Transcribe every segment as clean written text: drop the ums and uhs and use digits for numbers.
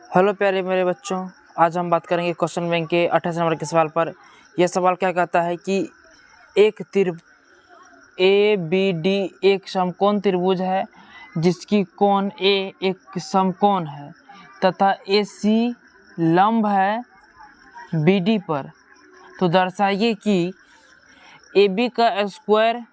Hello प्यारे मेरे बच्चों, आज हम बात करेंगे क्वेश्चन बैंक के 28 नंबर के सवाल पर। यह सवाल क्या कहता है कि एक ए बी डी एक समकोण त्रिभुज है जिसकी कोण ए एक समकोण है तथा ए सी लंब है बी डी पर। तो दर्शाइए कि ए बी स्क्वायर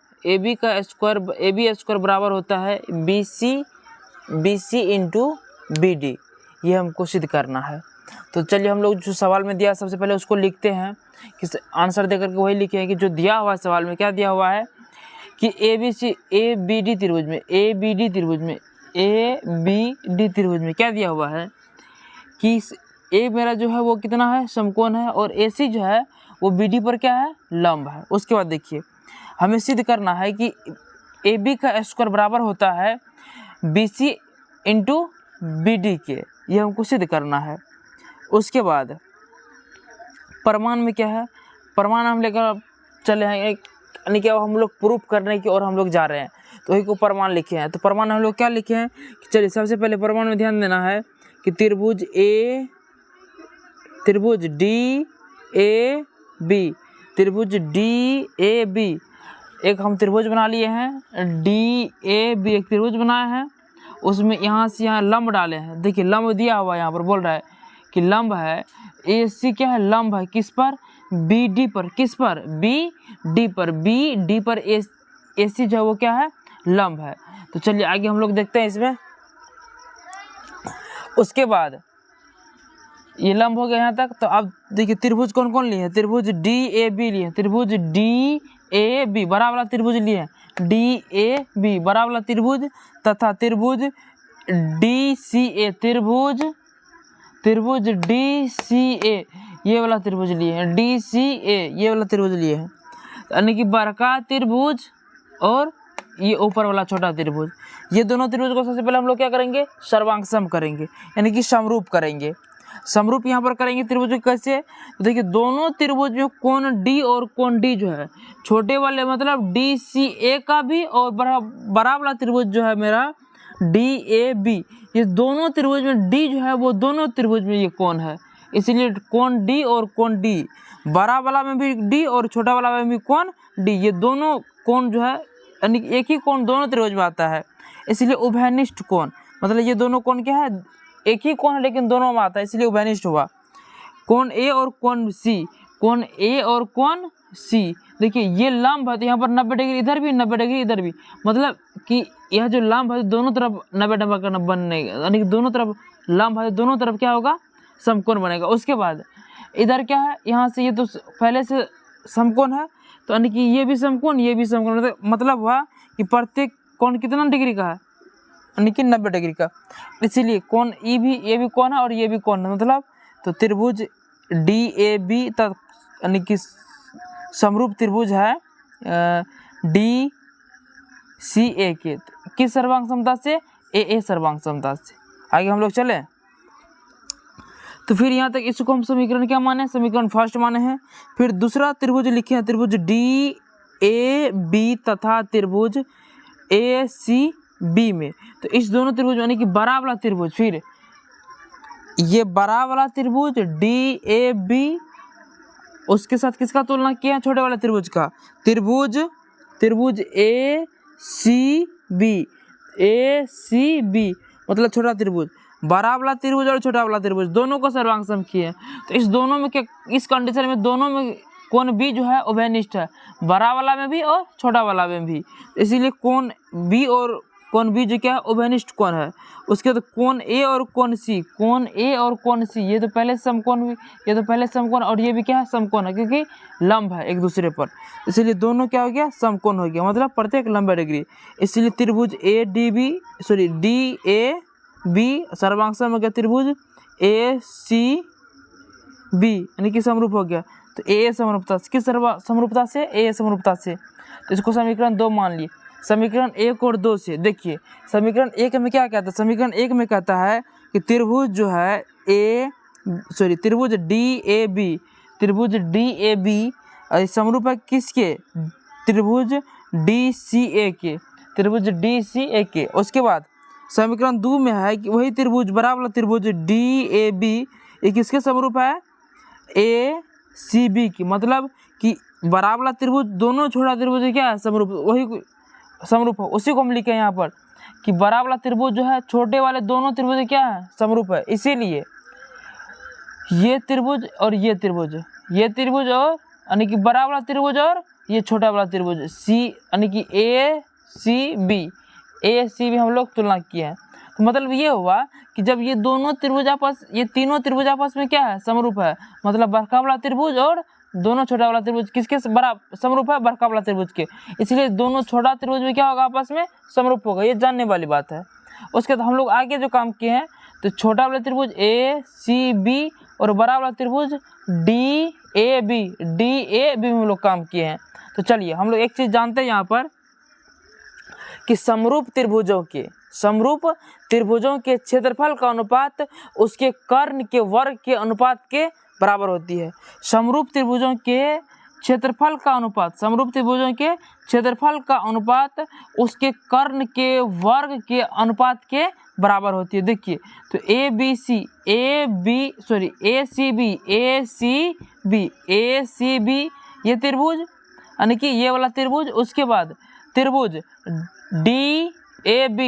बराबर होता है B C into B D. ये हमको सिद्ध करना है। तो चलिए हम लोग जो सवाल में दिया सबसे पहले उसको लिखते हैं कि आंसर देकर के वही लिखे हैं कि जो दिया हुआ है सवाल में क्या दिया हुआ है कि ए बी डी त्रिभुज में क्या दिया हुआ है कि ए मेरा जो है वो कितना है समकोण है और ए सी जो है वो बी डी पर क्या है लंब है। उसके बाद देखिए हमें सिद्ध करना है कि ए बी का स्क्वायर बराबर होता है B C into B D के। ये हमको सिद्ध करना है। उसके बाद प्रमाण में क्या है, प्रमाण हम लेकर चले हैं यानी कि हम लोग प्रूफ करने की और हम लोग जा रहे हैं तो वही को प्रमाण लिखे हैं। तो प्रमाण हम लोग क्या लिखे हैं कि चलिए सबसे पहले प्रमाण में ध्यान देना है कि त्रिभुज डी ए बी एक हम त्रिभुज बना लिए हैं। डी ए बी एक त्रिभुज बनाए हैं, उसमें यहाँ से यहाँ लंब डाले हैं। देखिए लंब दिया हुआ यहाँ पर बोल रहा है कि लंब है ए सी क्या है लंब है किस पर बी डी पर। किस पर बी डी पर ए सी जो है वो क्या है लंब है। तो चलिए आगे हम लोग देखते हैं इसमें। उसके बाद ये लंब हो गया यहाँ तक। तो अब देखिए त्रिभुज कौन कौन लिए हैं, त्रिभुज डी ए बी लिए हैं, त्रिभुज डी ए बी बड़ा वाला त्रिभुज लिए हैं, डी ए बी बड़ा वाला त्रिभुज तथा त्रिभुज डी सी ए त्रिभुज डी सी ए ये वाला त्रिभुज लिए हैं, डी सी ए ये वाला त्रिभुज लिए हैं। यानी कि बड़का त्रिभुज और ये ऊपर वाला छोटा त्रिभुज, ये दोनों त्रिभुज को सबसे पहले हम लोग क्या करेंगे सर्वांग करेंगे यानी कि समरूप करेंगे। समरूप यहाँ पर करेंगे त्रिभुज कैसे, तो देखिए दोनों त्रिभुज में कोण डी और कोण डी जो है छोटे वाले मतलब डी सी ए का भी और बड़ा वाला त्रिभुज जो है मेरा डी ए बी, ये दोनों त्रिभुज में डी जो है वो दोनों त्रिभुज में ये कोण है, इसीलिए कोण डी और कोण डी, बड़ा वाला में भी डी और छोटा वाला में भी कोण डी, ये दोनों कोण जो है यानी एक ही कोण दोनों त्रिभुज में आता है, इसलिए उभयनिष्ठ कोण मतलब ये दोनों कोण क्या है एक ही कोण है लेकिन दोनों में आता है इसलिए उभयनिष्ठ हुआ। कोण ए और कोण सी, देखिए ये लंब है तो यहाँ पर 90 डिग्री इधर भी 90 डिग्री इधर भी, मतलब कि यह जो लंब है दोनों तरफ 90 डिग्री का बनेगा यानी कि दोनों तरफ लंब है दोनों तरफ क्या होगा समकोण बनेगा। उसके बाद इधर क्या है यहाँ से ये तो पहले से समकोण है तो यानी कि ये भी समकोण मतलब हुआ कि प्रत्येक कोण कितना डिग्री का है यानी कि 90 डिग्री का, इसीलिए कोण ये भी कोण है और ये भी कोण है मतलब। तो त्रिभुज डी ए बी यानी कि समरूप त्रिभुज है डी सी ए के किस सर्वांग समता से ए सर्वांग समता से। आगे हम लोग चले तो फिर यहाँ तक इसको हम समीकरण क्या माने, समीकरण फर्स्ट माने हैं। फिर दूसरा त्रिभुज लिखे हैं त्रिभुज डी ए बी तथा त्रिभुज ए सी बी में। तो इस दोनों त्रिभुज यानी कि बड़ा वाला त्रिभुज, फिर ये बड़ा वाला त्रिभुज डी ए बी उसके साथ किसका तुलना किया छोटे वाले त्रिभुज का, त्रिभुज ए सी बी मतलब छोटा त्रिभुज, बड़ा वाला त्रिभुज और छोटा वाला त्रिभुज दोनों को सर्वांग सम किए। तो इस दोनों में क्या इस कंडीशन में दोनों में कोण बी जो है उभयनिष्ठ है, बड़ा वाला में भी और छोटा वाला में भी, इसीलिए कोण बी और कोण बी जो क्या है उभयनिष्ठ कोण है। उसके बाद कोण ए और कोण सी ये तो पहले समकोण और ये भी क्या है समकोण है क्योंकि लंब है एक दूसरे पर, इसलिए दोनों क्या हो गया समकोण हो गया मतलब प्रत्येक 90 डिग्री। इसलिए त्रिभुज डी ए बी सर्वांग सम हो गया त्रिभुज ए सी बी यानी कि समरूप हो गया। तो ए समरूपता किस समरूपता से ए समरूपता से, तो इसको समीकरण 2 मान लिए। समीकरण 1 और 2 से देखिए समीकरण 1 में क्या कहता है, समीकरण 1 में कहता है कि त्रिभुज जो है त्रिभुज डी ए बी समरूप है किसके त्रिभुज डी सी ए के। उसके बाद समीकरण 2 में है कि वही त्रिभुज बड़ा वाला त्रिभुज DAB ये किसके समरूप है, ACB की, मतलब कि बड़ा वाला त्रिभुज दोनों छोटा त्रिभुज क्या है, समरूप, वही समरूप है, उसी को हम लिखे यहाँ पर कि बड़ा वाला त्रिभुज जो है छोटे वाले दोनों त्रिभुज क्या है, समरूप है। इसीलिए ये त्रिभुज और ये त्रिभुज और यानी कि बड़ा वाला त्रिभुज और ये छोटा वाला त्रिभुज C यानी कि ACB हम लोग तुलना किए हैं। तो मतलब ये हुआ कि जब ये तीनों त्रिभुज आपस में क्या है, समरूप है, मतलब बड़का वाला त्रिभुज और दोनों छोटा वाला त्रिभुज किसके बड़ा समरूप है, बड़का वाला त्रिभुज के, इसलिए दोनों छोटा त्रिभुज में क्या होगा, आपस में समरूप होगा, ये जानने वाली बात है। उसके बाद हम लोग आगे जो काम किए हैं, तो छोटा वाला त्रिभुज ACB और बड़ा वाला त्रिभुज DAB में हम लोग काम किए हैं। तो चलिए हम लोग एक चीज़ जानते हैं यहाँ पर कि समरूप त्रिभुजों के क्षेत्रफल का अनुपात उसके कर्ण के वर्ग के अनुपात के बराबर होती है। समरूप त्रिभुजों के क्षेत्रफल का अनुपात उसके कर्ण के वर्ग के अनुपात के बराबर होती है। देखिए तो ACB ये त्रिभुज यानी कि ये वाला त्रिभुज, उसके बाद त्रिभुज DAB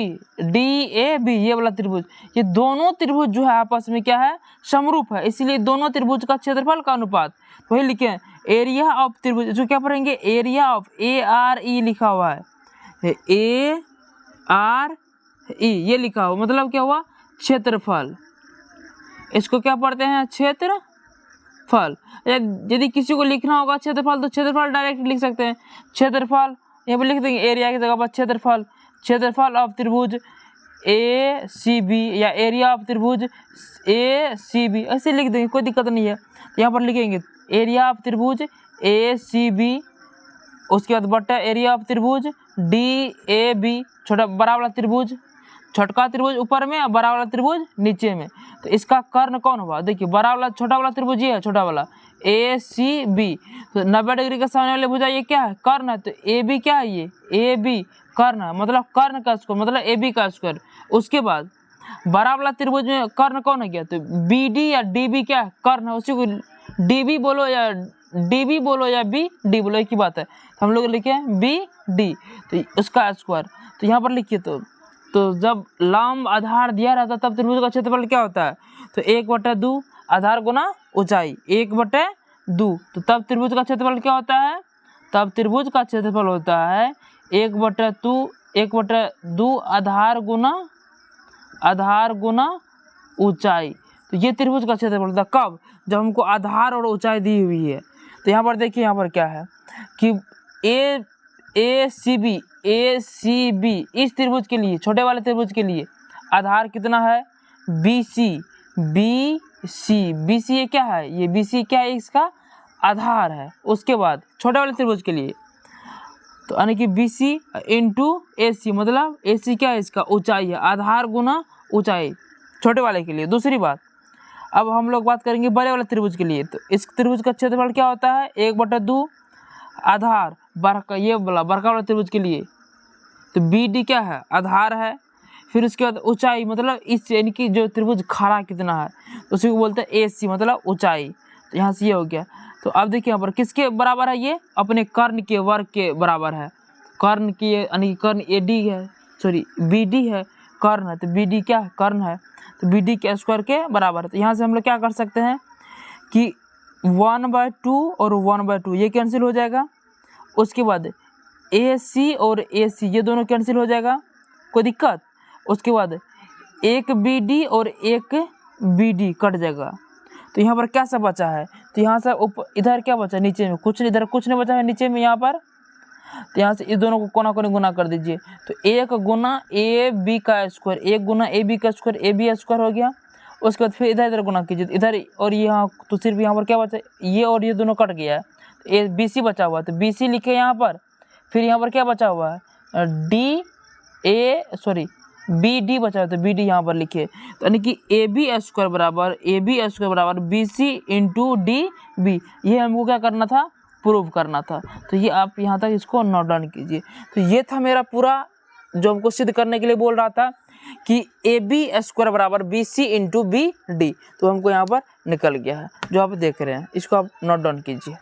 ये वाला त्रिभुज, ये दोनों त्रिभुज जो है आपस में क्या है, समरूप है, इसलिए दोनों त्रिभुज का क्षेत्रफल का अनुपात, वही लिखे एरिया ऑफ त्रिभुज, जो क्या पढ़ेंगे, एरिया ऑफ ARE लिखा हुआ है, ARE ये लिखा हुआ, मतलब क्या हुआ, क्षेत्रफल, इसको क्या पढ़ते हैं, क्षेत्रफल। यदि किसी को लिखना होगा क्षेत्रफल तो क्षेत्रफल डायरेक्ट लिख सकते हैं, क्षेत्रफल यहाँ पर लिख देंगे, एरिया की जगह पर क्षेत्रफल ऑफ त्रिभुज ACB या एरिया ऑफ त्रिभुज ACB ऐसे लिख देंगे, कोई दिक्कत नहीं है। यहाँ पर लिखेंगे एरिया ऑफ त्रिभुज ACB, उसके बाद बटा एरिया ऑफ त्रिभुज DAB, बड़ा वाला त्रिभुज, छोटका त्रिभुज ऊपर में और बड़ा वाला त्रिभुज नीचे में। तो इसका कर्ण कौन हुआ, देखिए बड़ा वाला छोटा वाला त्रिभुज ये है, छोटा वाला ACB, तो 90 डिग्री के सामने वाले भुजा ये क्या है, कर्ण है, तो AB क्या है, ये AB कर्ण है, मतलब कर्ण का स्क्वायर, मतलब AB का स्क्वायर। उसके बाद बड़ा वाला त्रिभुज में कर्ण कौन है, क्या, तो BD या DB क्या है, कर्ण है, उसी को DB बोलो या DB बोलो या BD बोलो, एक ही बात है। हम लोग लिखे हैं BD, तो उसका स्क्वायर। तो यहाँ पर लिखिए तो जब लंब आधार दिया रहता है तब त्रिभुज का क्षेत्रफल क्या होता है, तो 1/2 आधार गुना ऊंचाई 1/2, तो तब त्रिभुज का क्षेत्रफल क्या होता है, तब त्रिभुज का क्षेत्रफल होता है 1/2 आधार गुना ऊंचाई। तो ये त्रिभुज का क्षेत्रफल होता है कब, जब हमको आधार और ऊंचाई दी हुई है। तो यहाँ पर देखिए, यहाँ पर क्या है कि ACB इस त्रिभुज के लिए, छोटे वाले त्रिभुज के लिए आधार कितना है, BC ये क्या है, ये BC क्या है, इसका आधार है। उसके बाद छोटे वाले त्रिभुज के लिए तो यानी कि BC इंटू AC, मतलब AC क्या है, इसका ऊंचाई है, आधार गुना ऊंचाई, छोटे वाले के लिए। दूसरी बात, अब हम लोग बात करेंगे बड़े वाले त्रिभुज के लिए। तो इस त्रिभुज का क्षेत्रफल क्या होता है, 1/2 आधार, ये बोला बड़का वाला त्रिभुज के लिए, तो BD क्या है, आधार है। फिर उसके बाद ऊंचाई, मतलब इस यानी कि जो त्रिभुज खड़ा कितना है, तो उसी को बोलते हैं AC, मतलब ऊंचाई। तो यहाँ से ये हो गया। तो अब देखिए यहाँ पर किसके बराबर है, ये अपने कर्ण के वर्ग के बराबर है। कर्ण की यानी कर्ण BD है, कर्ण है, तो BD क्या है, कर्ण है, तो BD के स्क्वायर के बराबर है। तो यहाँ से हम लोग क्या कर सकते हैं कि 1/2 और 1/2 ये कैंसिल हो जाएगा। उसके बाद AC और AC ये दोनों कैंसिल हो जाएगा, कोई दिक्कत। उसके बाद एक BD और एक BD कट जाएगा। तो यहाँ पर क्या सब बचा है, तो यहाँ से इधर क्या बचा, नीचे में कुछ, इधर कुछ नहीं बचा है नीचे में यहाँ पर। तो यहाँ से इस दोनों को कोना कोने गुना कर दीजिए, तो 1 गुना AB का स्क्वायर, 1 गुना AB का स्क्वायर, AB स्क्वायर हो गया। उसके बाद फिर इधर गुना कीजिए, इधर और यहाँ, तो सिर्फ यहाँ पर क्या बचा, ये और ये दोनों कट गया है, तो BC बचा हुआ है, तो BC लिखे यहाँ पर। फिर यहाँ पर क्या बचा हुआ है, BD बचा हुआ, तो BD यहाँ पर लिखे। तो यानी कि AB स्क्वायर बराबर BC इंटू DB, ये हमको क्या करना था, प्रूव करना था। तो ये आप यहाँ तक इसको नोट डाउन कीजिए। तो ये था मेरा पूरा जो हमको सिद्ध करने के लिए बोल रहा था कि AB² बराबर BC इंटू BD, तो हमको यहाँ पर निकल गया है जो आप देख रहे हैं, इसको आप नोट डाउन कीजिए।